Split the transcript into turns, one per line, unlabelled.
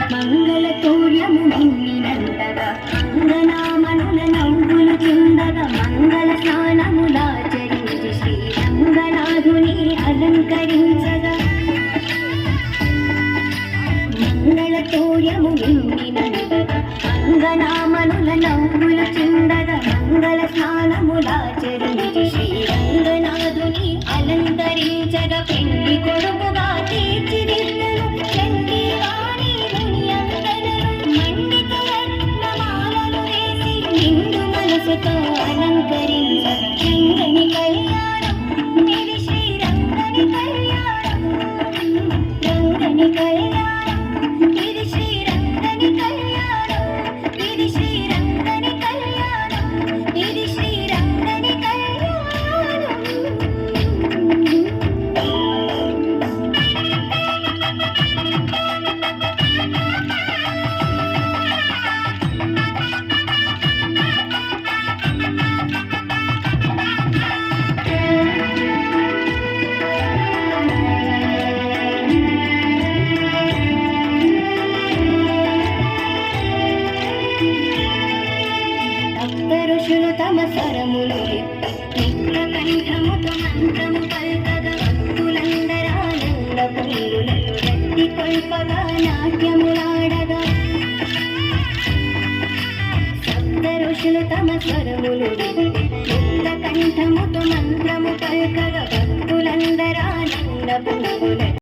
మంగళతోర్యము నిన్నినంతగా అంగనామనుల నవ్వులు చిందగా మంగళ స్నానములాచరించి శ్రీరంగనాథుని అలంకరించగా మంగళతోర్యము నిన్నినంతగా అంగనామనుల నవ్వులు చిందగా మంగళ స్నానములాచరించి శ్రీరంగనాథుని అలంకరించగా పెండి కొడుకుగా తీర్చిదిద్దను చండి వాణి మండిత రత్నమాలలు వేసి నిండు మనసుతో అలంకరించగా రంగని కళ్యాణం ఇది శ్రీరంగని కళ్యాణం రంగని కళ్యాణం ఇది శ్రీరంగని కళ్యాణం ఇది శ్రీరంగని కళ్యాణం ఇది శ్రీరంగని కళ్యాణం. ఋషులు తమ స్వరములు కంఠముతో మంత్రము పల్కగా భక్తులందరానంద పొంగులను రట్టి కొల్పగా నాట్యములాడగా సప్త ఋషులు తమ స్వరములు కంఠముతో మంత్రము పల్కగా భక్తులందరానంద పొంగులను